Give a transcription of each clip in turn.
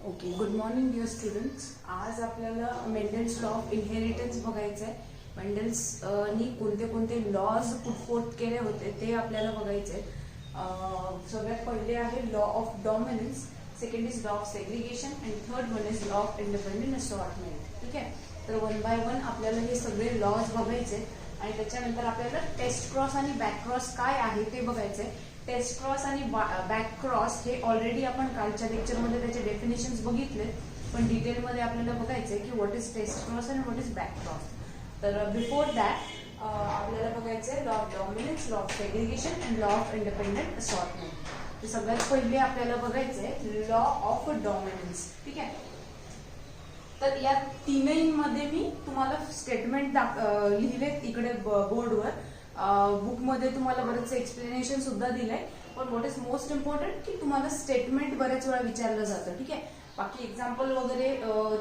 Okay, good morning dear students. आज आपल्याला Mendel's law of inheritance बघायचं आहे. मेंडल्सनी कोणते कोणते लॉज पुटफोर्थ केले होते ते आपल्याला बघायचे आहेत. सगळ्यात पहिले आहे law of dominance, second is law of segregation and third one is law of independent assortment. ठीक आहे, तर वन बाय वन आपल्याला हे सगळे लॉज बघायचे आणि त्याच्यानंतर आपल्याला टेस्ट क्रॉस आणि बॅक क्रॉस काय आहे ते बघायचंय. टेस्ट क्रॉस आणि बॅक क्रॉस हे ऑलरेडी आपण कालच्या लेक्चरमध्ये त्याचे डेफिनेशन्स बघितले, पण डिटेलमध्ये आपल्याला बघायचंय की व्हॉट इज टेस्ट क्रॉस आणि व्हॉट इज बॅक क्रॉस. तर बिफोर दॅट आपल्याला बघायचंय law of dominance, law of segregation and law of independent assortment. तर सगळ्यात पहिले आपल्याला बघायचंय लॉ ऑफ डॉमिनन्स. ठीक आहे, तर या तीनहीमध्ये मी तुम्हाला स्टेटमेंट लिहिलेत इकडे बोर्डवर. बुकमध्ये तुम्हाला बरेचसे एक्सप्लेनेशन सुद्धा दिलंय, पण व्हॉट इज मोस्ट इम्पॉर्टंट की तुम्हाला स्टेटमेंट बऱ्याच वेळा विचारलं जातं. ठीक आहे, बाकी एक्झाम्पल वगैरे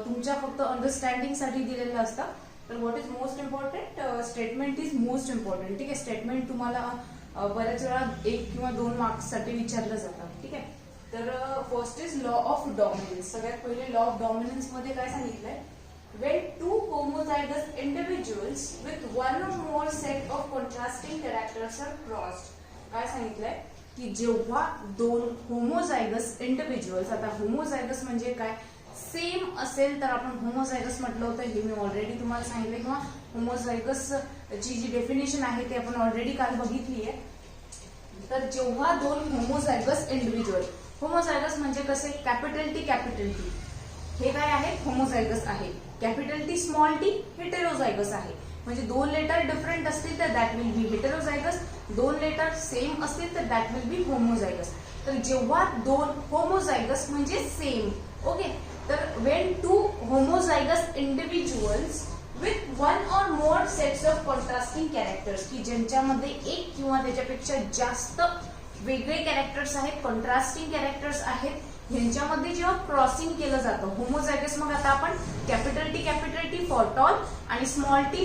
तुमच्या फक्त अंडरस्टँडिंग साठी दिलेलं असतं. तर what is most important, statement is most important. ठीक आहे, स्टेटमेंट तुम्हाला बऱ्याच वेळा 1 किंवा 2 मार्क्स साठी विचारलं जातं. ठीक आहे, तर first is law of dominance. सगळ्यात पहिले लॉ ऑफ डॉमिनन्स मध्ये काय सांगितलंय, when two homozygous individuals with one or more set of contrasting characters are crossed. काय सांगितलंय की जेव्हा दोन होमोझायगस इंडिव्हिज्युअल्स, आता होमोझायगस म्हणजे काय, सेम असेल तर आपण होमोझायगस म्हटलं होतं, हे मी ऑलरेडी तुम्हाला सांगितलं. किंवा होमोझायगस ची जी डेफिनेशन आहे ते आपण ऑलरेडी काल बघितली आहे. तर जेव्हा दोन होमोझायगस इंडिव्हिज्युअल, होमोझायगस म्हणजे कसे, कॅपिटल टी कॅपिटल टी हे काय आहे, होमोझायगस आहे. Capital T small T heterozygous आहे. म्हणजे 2 लेटर डिफरंट असतील तर that will be heterozygous, 2 letter same असतील तर दॅट विल बी होमोझायगस. तर जेव्हा 2 होमोझायगस म्हणजे सेम, ओके, तर Wien 2 homozygous individuals with 1 or more sets of contrasting characters, की ज्यांच्यामध्ये एक किंवा त्याच्यापेक्षा जास्त वेगळे कॅरेक्टर्स आहेत, कॉन्ट्रास्टिंग कॅरेक्टर्स आहेत, ह्यांच्यामध्ये जेव्हा क्रॉसिंग केलं जातं होमोझायगस, मग आता आपण कॅपिटल टी फॉर टॉल आणि स्मॉल टी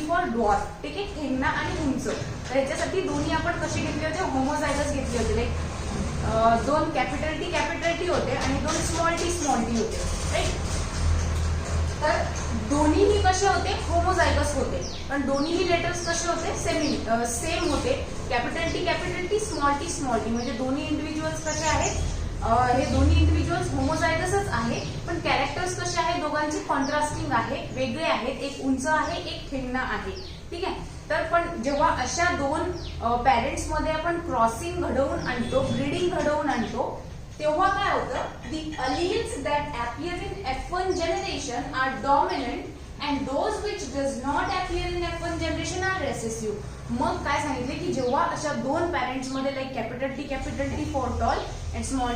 फॉर डॉर्फ. ठीक आहे, ठेंगणा आणि उंच. तर ह्याच्यासाठी दोन्ही आपण कसे घेतले होते, होमोझायगस घेतले होते. लाईक 2 कॅपिटल टी होते आणि 2 स्मॉल टी होते. राईट, तर दोन्हीही कसे होते, होमोझायगस होते, पण दोन्हीही लेटर्स कसे होते, सेम होते. कॅपिटल टी स्मॉल टी म्हणजे दोन्ही इंडिव्हिज्युअल्स कसे आहेत, हे दोन्ही इंडिव्हिज्युअल्स होमोझायगसच आहे, पण कॅरेक्टर्स कसे आहेत, दोघांचे कॉन्ट्रास्टिंग आहे, वेगळे आहेत. एक उंच आहे, एक ठेंगणा आहे. ठीक आहे, तर पण जेव्हा अशा 2 पॅरेंट्स मध्ये आपण क्रॉसिंग घडवून आणतो, ब्रीडिंग घडवून आणतो, तेव्हा काय होतं, the alleles that appear in F1 generation are dominant and those which does not appear in F1 generation are recessive. मग काय सांगितले की जेव्हा अशा 2 पॅरेंट्स मध्ये like capital T for tall and small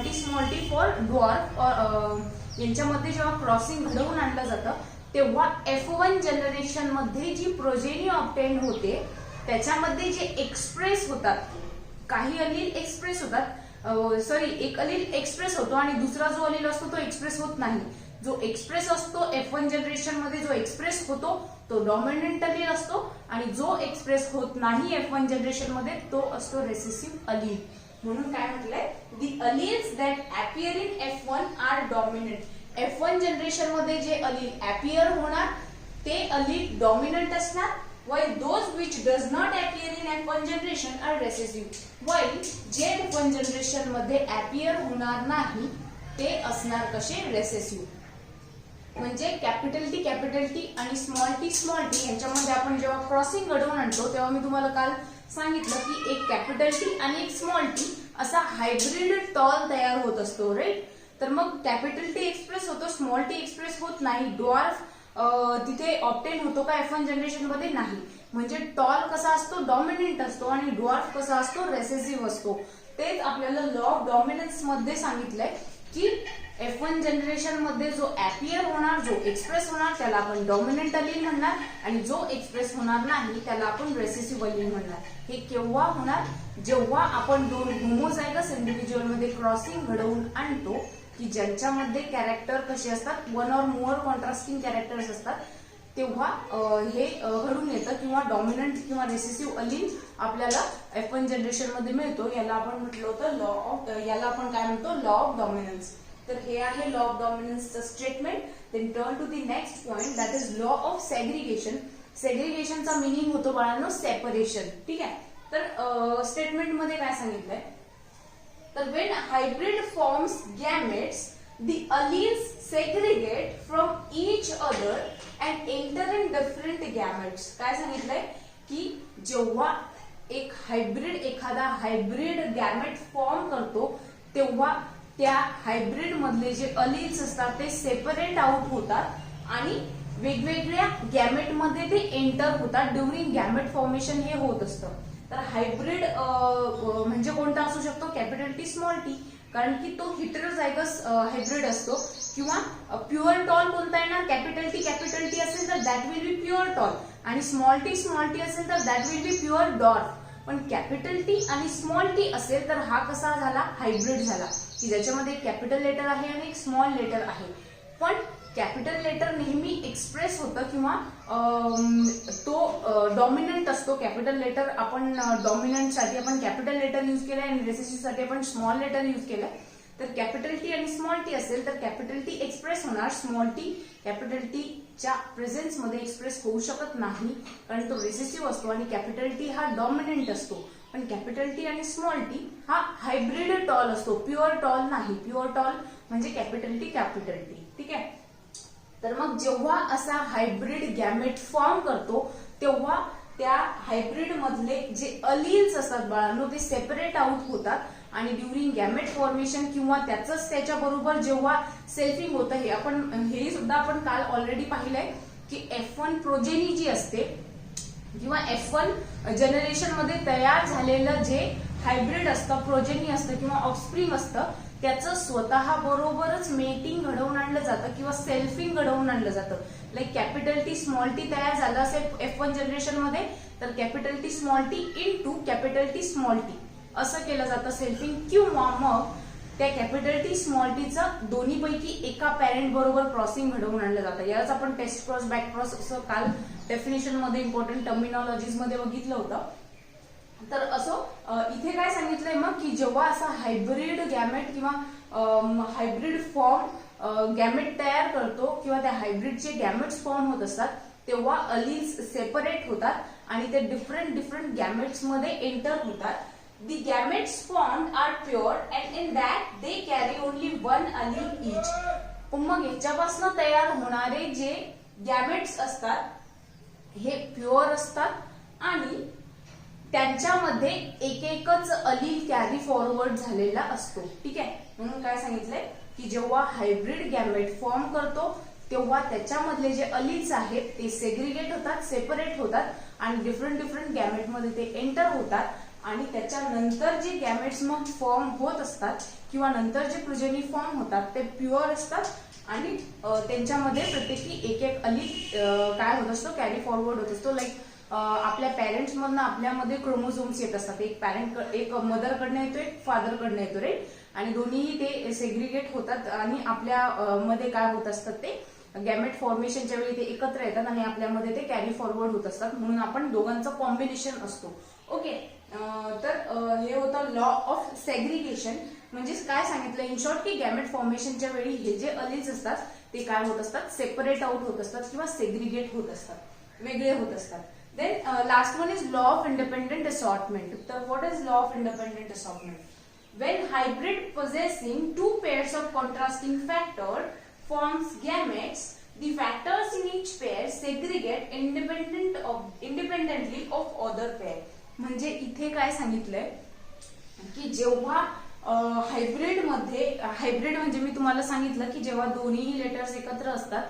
T for dwarf यांच्यामध्ये जेव्हा crossing घडवून आणलं जातं, तेव्हा F1 जनरेशन मध्ये जी प्रोजेनी ऑब्टेन होते त्याच्यामध्ये जे एक्सप्रेस होतात, काही अलील एक्सप्रेस होतात, एक अलील एक्सप्रेस होतो आणि दुसरा जो अलील असतो तो एक्सप्रेस होत नाही. जो एक्सप्रेस असतो F1 जनरेशन मध्ये, जो एक्सप्रेस होतो तो डॉमिनंट अलील असतो आणि जो एक्सप्रेस होत नाही F1 जनरेशन मध्ये तो असतो रेसेसिव्ह अलील. म्हणून काय म्हटलंय, the alleles that appear in F1 are dominant. F1 generation मध्ये जे अलील अपीअर होणार ते अलील डॉमिनंट असणार, while those which does not appear in F1 generation are recessive. while जे F1 जनरेशन मध्ये अपीअर होणार नाही ते असणार कसे, रेसेसिव्ह. म्हणजे कॅपिटल टी आणि स्मॉल टी यांच्यामध्ये आपण जेव्हा क्रॉसिंग घडवून आणतो तेव्हा मी तुम्हाला काल सांगितलं की एक कॅपिटल टी आणि एक स्मॉल टी असा हायब्रिड टॉल तयार होत असतो. राईट, तर मग कॅपिटल टी एक्सप्रेस होतो, स्मॉल टी एक्सप्रेस होत नाही, डॉर्फ तिथे ऑब्टेन होतो का F1 जनरेशन मध्ये, नाही. म्हणजे टॉल कसा असतो, डॉमिनंट असतो आणि डॉर्फ कसा असतो, रेसेसिव्ह असतो. तेच आपल्याला लॉ ऑफ डॉमिनन्स मध्ये सांगितलंय की F1 जनरेशन मध्ये जो अपीअर होणार, जो एक्सप्रेस होणार त्याला आपण डॉमिनंट अलील म्हणणार आणि जो एक्सप्रेस होणार नाही त्याला आपण रेसेसिव्ह अलील म्हणणार. हे केव्हा होणार, जेव्हा आपण 2 होमोझायगस इंडिव्हिज्युअल मध्ये क्रॉसिंग घडवून आणतो की ज्यांच्यामध्ये कॅरेक्टर कसे असतात, 1 or more कॉन्ट्रास्टिंग कॅरेक्टर्स असतात, तेव्हा हे घडून येतं किंवा डॉमिनंट किंवा रेसेसिव्ह अलील आपल्याला F1 जनरेशन मध्ये मिळतो. याला आपण म्हटलं होतं याला आपण काय म्हणतो, लॉ ऑफ डॉमिनन्स. तर हे आहे लॉ ऑफ डॉमिनन्सचं statement. Then turn to the next point, that is law of segregation. सेग्रिगेशनचा मिनिंग होतो बाळांनो सेपरेशन. ठीक आहे. तर स्टेटमेंट मध्ये काय सांगितलंय, तर when hybrid forms gametes, the alleles segregate from each other and enter in different gametes. काय सांगितलंय की जेव्हा एखादा हायब्रिड गॅमेट फॉर्म करतो तेव्हा त्या हायब्रिड मधले जे अलील्स असतात ते सेपरेट आउट होतात आणि वेगवेगळ्या गॅमेट मध्ये ते एंटर होतात. ड्युरिंग गॅमेट फॉर्मेशन हे होत असतं. तर हायब्रिड म्हणजे कोणता असू शकतो, कॅपिटल टी स्मॉल टी, कारण की तो हेटेरोझायगस हायब्रिड असतो. किंवा प्युअर टॉल कोणता येणार, कॅपिटल टी असेल तर that will be pure tall, आणि स्मॉल टी असेल तर that will be pure dwarf. पण कॅपिटल टी आणि स्मॉल टी असेल तर हा कसा झाला, हायब्रिड झाला, की ज्याच्यामध्ये एक कॅपिटल लेटर आहे आणि एक स्मॉल लेटर आहे. पण कॅपिटल लेटर नेहमी एक्सप्रेस होतं किंवा तो डॉमिनंट असतो. कॅपिटल लेटर आपण डॉमिनंट साठी आपण कॅपिटल लेटर यूज केलंय आणि रेसेसिव्ह साठी आपण स्मॉल लेटर यूज केलंय. तर कॅपिटल टी आणि स्मॉल टी असेल तर कॅपिटल टी एक्सप्रेस होणार, स्मॉल टी कॅपिटल टी च्या प्रेझेन्स मध्ये एक्सप्रेस होऊ शकत नाही कारण तो रेसेसिव्ह असतो आणि कॅपिटल टी हा डॉमिनंट असतो. पण कॅपिटल टी आणि स्मॉल टी हा हायब्रिड टॉल असतो, प्युअर टॉल नाही. प्युअर टॉल म्हणजे कॅपिटल टी. ठीक आहे. तर मग जेव्हा असा हायब्रिड गॅमेट फॉर्म करतो तेव्हा त्या हायब्रिड मधले जे अलील्स असतात बाळांनो ते सेपरेट आउट होतात आणि ड्युरिंग गॅमेट फॉर्मेशन किंवा त्याच्या बरोबर जेव्हा सेल्फिंग होतं, हे सुद्धा आपण काल ऑलरेडी पाहिलंय की F1 प्रोजेनी जी असते किंवा F1 जनरेशन मध्ये तयार झालेलं जे हायब्रिड असतं, प्रोजेनी असतं किंवा ऑफस्प्रिंग असतं, त्याचं स्वतः बरोबरच मेटिंग घडवून आणलं जातं किंवा सेल्फिंग घडवून आणलं जातं. Like capital T small T तयार झालं असेल F1 जनरेशन मध्ये तर capital T small T into capital T small T असं केलं जातं सेल्फिंग. किंवा मग त्या कॅपिटल टी स्मॉल टीचं दोन्हीपैकी एका पॅरेंट बरोबर क्रॉसिंग घडवून आणलं जातं. यालाच आपण टेस्ट क्रॉस, बॅक क्रॉस असं काल डेफिनेशन मध्ये इम्पॉर्टंट टर्मिनॉलॉजीज मध्ये बघितलं होतं. तर असं इथे काय सांगितलंय मग की जेव्हा असा हायब्रिड गॅमेट किंवा हायब्रिड फॉर्म गॅमेट तयार करतो किंवा त्या हायब्रिडचे गॅमेट्स फॉर्म होत असतात तेव्हा अलील्स सेपरेट होतात आणि ते डिफरंट गॅमेट्स मध्ये एंटर होतात. The gametes formed are pure and in that they carry only one allele each. मग ह्याच्यापासून तयार होणारे जे गॅमेट्स असतात हे प्युअर असतात आणि त्यांच्यामध्ये एकच अलील कॅरी फॉरवर्ड झालेला असतो. ठीक आहे. म्हणून काय सांगितलंय की जेव्हा हायब्रिड गॅमेट फॉर्म करतो तेव्हा त्याच्यामधले जे अलील्स आहेत ते सेग्रिगेट होतात, सेपरेट होतात आणि डिफरंट गॅमेट मध्ये ते एंटर होतात आणि त्याच्यानंतर जे गॅमेट्स मग फॉर्म होत असतात किंवा नंतर जे प्रोजेनी फॉर्म होतात ते प्युअर असतात आणि त्यांच्यामध्ये प्रत्येकी एक अलील काय होत असतो, कॅरी फॉरवर्ड होत असतो. लाईक आपल्या पॅरेंट्स मधनं आपल्यामध्ये क्रोमोझोम्स येत असतात. एक मदर कडनं येतो, एक फादर कडनं येतो रे, आणि दोन्ही ते सेग्रिगेट होतात आणि आपल्या मध्ये काय होत असतात ते गॅमेट फॉर्मेशनच्या वेळी ते एकत्र येतात आणि आपल्यामध्ये ते कॅरी फॉरवर्ड होत असतात. म्हणून आपण दोघांचं कॉम्बिनेशन असतो. ओके. तर हे होतं लॉ ऑफ सेग्रिगेशन. म्हणजे काय सांगितलं इन शॉर्ट की गॅमेट फॉर्मेशनच्या वेळी हे जे अलील्स असतात ते काय होत असतात, सेपरेट आउट होत असतात किंवा सेग्रिगेट होत असतात, वेगळे होत असतात. Then last one is law of independent assortment. तर what is law of independent assortment? When hybrid possessing two pairs of contrasting factor forms gametes, the factors in each pair segregate independently of other pair. म्हणजे इथे काय सांगितलंय की जेव्हा hybrid म्हणजे मी तुम्हाला सांगितलं की जेव्हा दोन्ही लेटर्स एकत्र असतात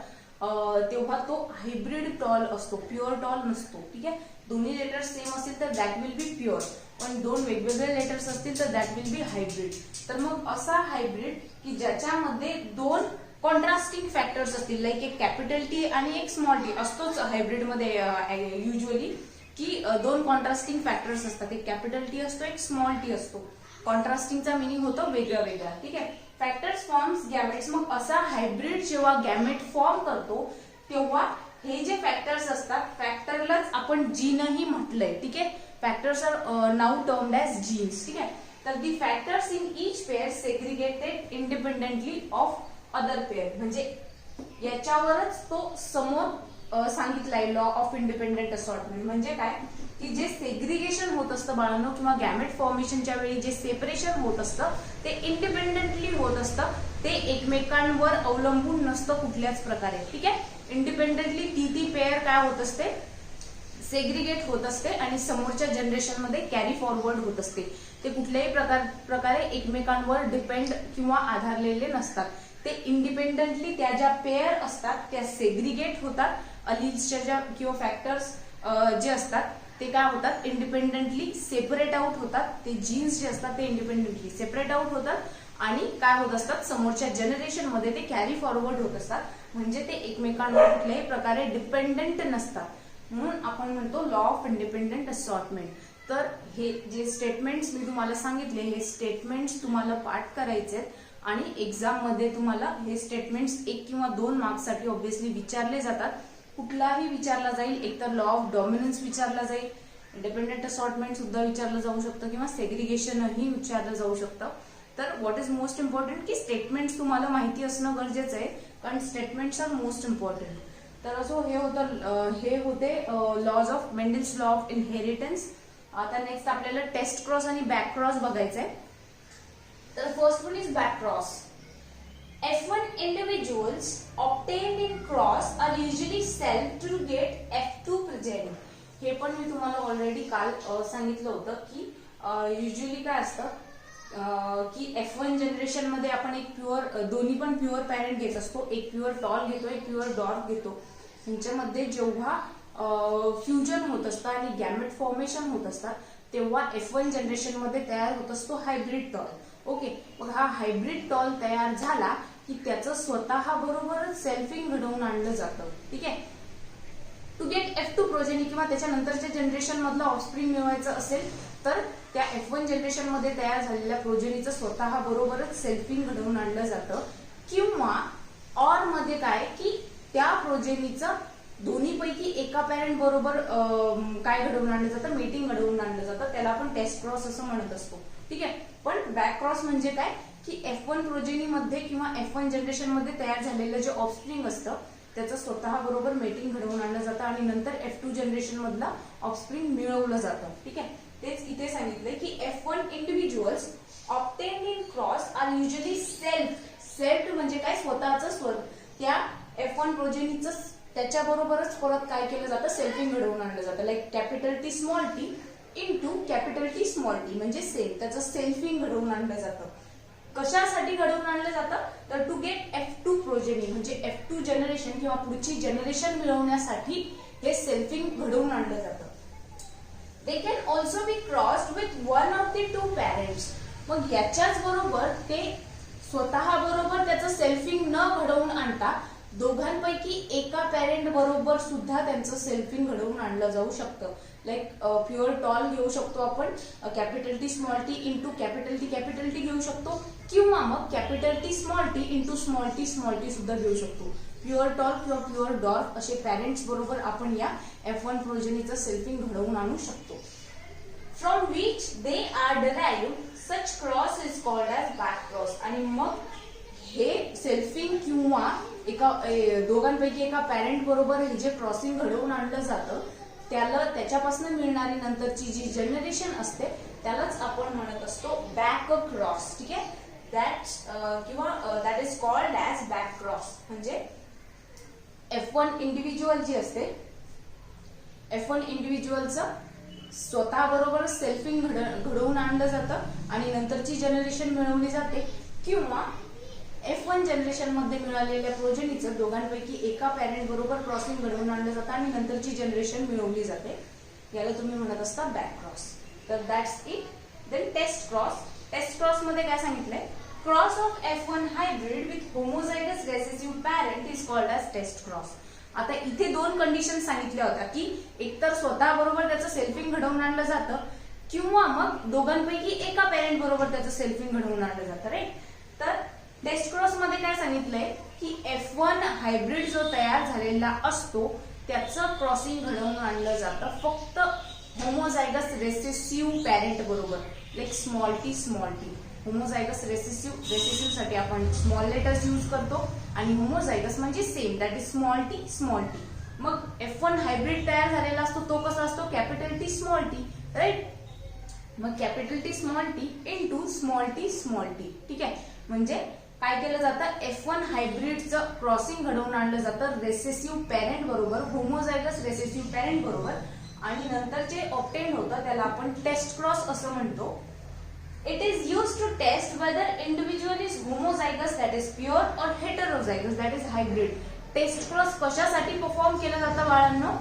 तेव्हा तो हायब्रिड टॉल असतो, प्युअर टॉल नसतो. ठीक आहे. दोन्ही लेटर्स सेम असतील तर दॅट विल बी प्युअर, पण दोन वेगवेगळे लेटर्स असतील तर दॅट विल बी हायब्रिड. तर मग असा हायब्रिड की ज्याच्यामध्ये दोन कॉन्ट्रास्टिंग फॅक्टर्स असतील, लाईक एक कॅपिटल टी आणि एक स्मॉल टी असतोच हायब्रिड मध्ये युजली, की दोन कॉन्ट्रास्टिंग फॅक्टर्स असतात, एक कॅपिटल टी असतो, एक स्मॉल टी असतो. कॉन्ट्रास्टिंगचा मिनिंग होतो वेगळा. ठीक आहे. Factors forms gametes. मग असा हायब्रिड जेव्हा गॅमेट फॉर्म करतो तेव्हा हे जे फॅक्टर्स असतात, फॅक्टरलाच आपण जीनही म्हटलंय. ठीक आहे. Factors are now termed as genes. ठीक आहे. तर the factors in each pair segregated independently of other pair. म्हणजे याच्यावरच तो समोर सांगितलाय लॉ ऑफ इंडिपेंडेंट असॉर्टमेंट. म्हणजे काय की जे सेग्रिगेशन होत असतं बाळांनो किंवा गॅमेट फॉर्मेशनच्या वेळी जे सेपरेशन होत असतं ते इंडिपेंडेंटली होत असतं. ते एकमेकांवर अवलंबून नसतं कुठल्याच प्रकारे. ठीक आहे. इंडिपेंडेंटली ती पेअर काय होत असते, सेग्रिगेट होत असते आणि समोरच्या जनरेशन मध्ये कॅरी फॉरवर्ड होत असते. ते कुठल्याही प्रकारे एकमेकांवर डिपेंड किंवा आधारलेले नसतात. ते इंडिपेंडेंटली त्या ज्या पेअर असतात त्या सेग्रिगेट होतात. अलिल्सच्या ज्या किंवा फॅक्टर्स जे असतात ते काय होतात, इंडिपेंडेंटली सेपरेट आउट होतात. ते जीन्स जे असतात ते इंडिपेंडेंटली सेपरेट आउट होतात आणि काय होत असतात, समोरच्या जनरेशन मध्ये ते कॅरी फॉरवर्ड होत असतात. म्हणजे ते एकमेकांवर कुठल्याही प्रकारे डिपेंडेंट नसतात. म्हणून आपण म्हणतो लॉ ऑफ इंडिपेंडेंट असॉर्टमेंट. तर हे जे स्टेटमेंट्स मी तुम्हाला सांगितले हे स्टेटमेंट्स तुम्हाला पाठ करायचे आणि एक्झाम मध्ये तुम्हाला हे स्टेटमेंट्स 1 किंवा 2 मार्क्ससाठी ऑब्व्हियसली विचारले जातात. कुठलाही विचारला जाईल, एकतर लॉ ऑफ डॉमिनन्स विचारला जाईल, इंडिपेंडेंट असॉर्टमेंट सुद्धा विचारलं जाऊ शकतं किंवा सेग्रिगेशनही विचारलं जाऊ शकतं. तर व्हॉट इज मोस्ट इम्पॉर्टंट की स्टेटमेंट्स तुम्हाला माहिती असणं गरजेचं आहे, कारण स्टेटमेंट्स आर मोस्ट इम्पॉर्टंट. तर असो हे होते laws of Mendel's law of inheritance. आता नेक्स्ट आपल्याला टेस्ट क्रॉस आणि बॅक क्रॉस बघायचंय. तर first one is back cross. F1 individuals obtained in cross are usually cell to get F2 progeny. हे पण मी तुम्हाला ऑलरेडी काल सांगितलं होतं की युजली काय असतं की F1 जनरेशन मध्ये आपण एक प्युअर दोन्ही पण प्युअर पॅरेंट घेत असतो. एक प्युअर टॉल घेतो, एक प्युअर डॉर्फ घेतो. यांच्यामध्ये जेव्हा फ्युजन होत असतं आणि गॅमेट फॉर्मेशन होत असतात तेव्हा F1 जनरेशन मध्ये तयार होत असतो हायब्रिड टॉल. ओके. मग हा हायब्रिड टॉल तयार झाला की त्याचं स्वतः बरोबरच सेल्फिंग घडवून आणलं जातं. ठीक आहे. टू गेट F2 प्रोजेनी किंवा त्याच्यानंतरच्या जनरेशन मधलं ऑफस्प्रिंग मिळवायचं असेल तर त्या F1 जनरेशन मध्ये तयार झालेल्या प्रोजेनीचं स्वतः बरोबरच सेल्फिंग घडवून आणलं जातं. किंवा ऑर मध्ये काय की त्या प्रोजेनीचं दोन्हीपैकी एका पॅरेंट बरोबर काय घडवून आणलं जातं, मीटिंग घडवून आणलं जातं. त्याला आपण टेस्ट क्रॉस असं म्हणत असतो. ठीक आहे. पण बॅक क्रॉस म्हणजे काय की F1 प्रोजेनी मध्ये किंवा F1 जनरेशन मध्ये तयार झालेलं जे ऑफस्प्रिंग असतं त्याचं स्वतः बरोबर मेटिंग घडवून आणलं जातं आणि नंतर F2 जनरेशन मधला ऑफस्प्रिंग मिळवलं जातं. ठीक आहे. तेच इथे सांगितलंय की F1 individuals obtained in cross are usually self म्हणजे काय, स्वतःच त्या F1 प्रोजेनीचं त्याच्या बरोबरच परत काय केलं जातं, सेल्फिंग घडवून आणलं जातं. Like capital T small t into capital T small t म्हणजे सेम त्याचं सेल्फिंग घडवून आणलं जातं. कशासाठी घडवून आणलं जातं तर टू गेट F2 प्रोजेनी म्हणजे F2 जनरेशन किंवा पुढची जनरेशन मिळवण्यासाठी हे सेल्फिंग घडवून आणलं जातं. They can also be crossed with one of the 2 parents. मग याच्याच बरोबर ते स्वतः बरोबर त्याचं सेल्फिंग न घडवून आणता दोघांपैकी एका पॅरेंट बरोबर सुद्धा त्यांचं सेल्फिंग घडवून आणलं जाऊ शकतं. लाईक प्युअर टॉल घेऊ शकतो आपण, capital T small t into capital T घेऊ शकतो किंवा मग capital T small t into small t सुद्धा घेऊ शकतो. प्युअर टॉल किंवा प्युअर डॉर्फ असे पॅरेंट्स बरोबर आपण या F1 प्रोजेनीचं सेल्फिंग घडवून आणू शकतो. From which they are derived such cross is called as back cross. आणि मग हे सेल्फिंग किंवा दोघांपैकी एका पॅरेंट बरोबर हे जे क्रॉसिंग घडवून आणलं जातं त्याच्यापासून मिळणारी नंतरची जी जनरेशन असते त्यालाच आपण म्हणत असतो बॅक क्रॉस. ठीक आहे. That is called as back cross. म्हणजे F1 इंडिव्हिज्युअल जी असते F1 इंडिव्हिज्युअलचं स्वतः बरोबर सेल्फिंग घडवून आणलं जातं आणि नंतरची जनरेशन मिळवली जाते किंवा F1 जनरेशन मध्ये मिळालेल्या प्रोजेनीचं दोघांपैकी एका पॅरेंट बरोबर क्रॉसिंग घडवून आणलं जातं आणि नंतरची जनरेशन मिळवली जाते. याला तुम्ही म्हणत असता बॅक क्रॉस. तर that's it. Then test cross. Test cross मध्ये काय सांगितलंय, cross of F1 hybrid with homozygous recessive parent is called as test cross. आता इथे 2 कंडिशन सांगितल्या होत्या की एकतर स्वतः बरोबर त्याचं सेल्फिंग घडवून आणलं जातं किंवा मग दोघांपैकी एका पॅरेंट बरोबर त्याचं सेल्फिंग घडवून आणलं जातं. राईट. तर टेस्ट क्रॉस मध्ये काय सांगितलंय की F1 हायब्रिड जो तयार झालेला असतो त्याचं क्रॉसिंग घडवून आणलं जातं फक्त होमोझायगस रेसेसिव्ह पॅरेंट बरोबर, like small T homozygous recessive साठी आपण स्मॉल लेटर्स यूज करतो आणि होमोझायगस म्हणजे same, that is small T. मग F1 हायब्रिड तयार झालेला असतो तो कसा असतो, capital T small T, right. मग capital T small T into small T, ठीक आहे. म्हणजे काय केलं जातं, F1 हायब्रिडचं क्रॉसिंग घडवून आणलं जातं रेसेसिव्ह पॅरेंट बरोबर, होमोझायगस रेसेसिव्ह पॅरेंट बरोबर, आणि नंतर जे ऑब्टेन होतं त्याला आपण टेस्ट क्रॉस असं म्हणतो. It is used to test whether individual is homozygous that is pure और heterozygous that is hybrid. Test cross कशासाठी परफॉर्म केलं जातं बाळांनो,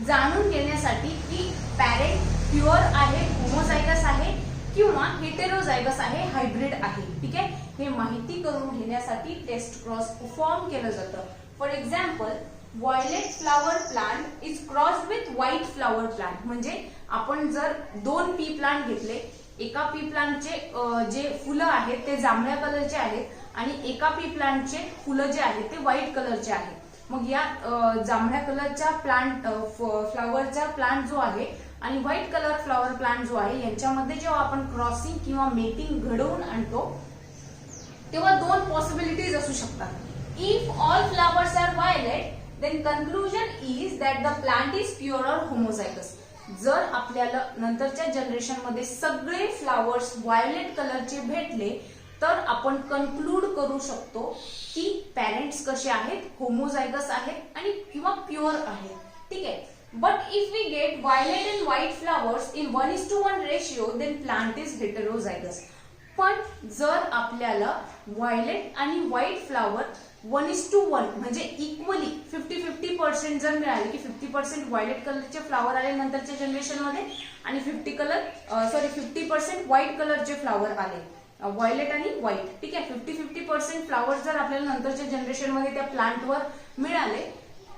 जाणून घेण्यासाठी की पॅरेंट प्युअर आहे, होमोझायगस आहे किंवा हेटेरोझायगस आहे, हायब्रिड आहे, ठीक आहे. हे माहिती करून घेण्यासाठी टेस्ट क्रॉस परफॉर्म केलं जातं. For example, violet flower plant is crossed with white flower plant. म्हणजे आपण जर 2 पी प्लांट घेतले, एका पी प्लांटचे जे फुलं आहेत ते जांभळ्या कलरचे आहेत आणि एका पी प्लांटचे फुलं जे आहेत ते व्हाईट कलरचे आहेत. मग या जांभळ्या कलरच्या फ्लावरचा प्लांट जो आहे आणि व्हाईट कलर फ्लॉवर प्लांट जो आहे यांच्यामध्ये जेव्हा आपण क्रॉसिंग किंवा मेटिंग घडवून आणतो तेव्हा 2 पॉसिबिलिटीज असू शकतात. If all flowers are violet then conclusion is that the plant is pure or homozygous. जर आपल्याला नंतरच्या जनरेशन मध्ये सगळे फ्लावर्स व्हायलेट कलरचे भेटले तर आपण कन्क्लूड करू शकतो की पॅरेंट्स कसे आहेत, होमोझायगस आहेत आणि किंवा प्युअर आहेत, ठीक आहे. But if we get violet and white flowers in 1:1 ratio then plant is heterozygous. पण जर आपल्याला व्हायलेट आणि व्हाईट फ्लावर 1:1 म्हणजे इक्वली 50-50% जर मिळाले की 50% व्हायलेट कलरचे फ्लावर आले नंतरच्या जनरेशन मध्ये आणि 50% व्हाईट कलरचे फ्लावर आले, व्हायलेट आणि व्हाईट, ठीक आहे. 50-50% फ्लावर जर आपल्याला नंतरच्या जनरेशन मध्ये त्या प्लांटवर मिळाले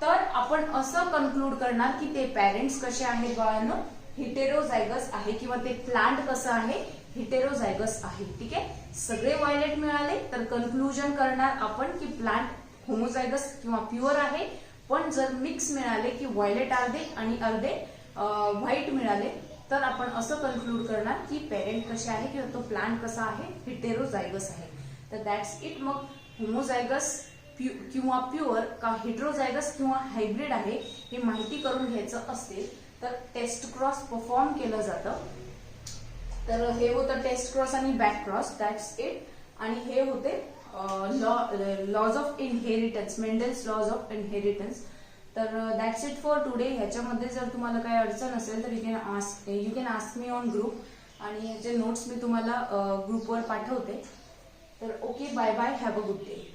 तर आपण असं कन्क्लूड करणार की ते पॅरेंट्स कसे आहेत बाळांनो, हेटेरोझायगस आहे किंवा ते प्लांट कसं आहे, हेटेरोझायगस आहे, ठीक आहे. सगळे व्हायलेट मिळाले तर कन्क्लुजन करणार आपण की प्लांट होमोझायगस किंवा प्युअर आहे. पण जर मिक्स मिळाले की व्हायलेट अर्धे आणि अर्धे व्हाईट मिळाले तर आपण असं कन्क्लूड करणार की पेरेंट कसे आहे किंवा तो प्लांट कसा आहे, हेटेरोझायगस आहे. तर दॅट्स इट. मग होमोझायगस किंवा प्युअर का हेटेरोझायगस किंवा हायब्रिड आहे हे माहिती करून घ्यायचं असेल तर टेस्ट क्रॉस परफॉर्म केलं जातं. तर हे होतं टेस्ट क्रॉस आणि बॅक क्रॉस, दॅट्स इट. आणि हे होते laws of inheritance, Mendel's laws of inheritance. तर दॅट्स इट फॉर टुडे. ह्याच्यामध्ये जर तुम्हाला काही अडचण असेल तर you can ask me on group आणि ह्याचे नोट्स मी तुम्हाला ग्रुपवर पाठवते. तर okay, bye bye, have a good day.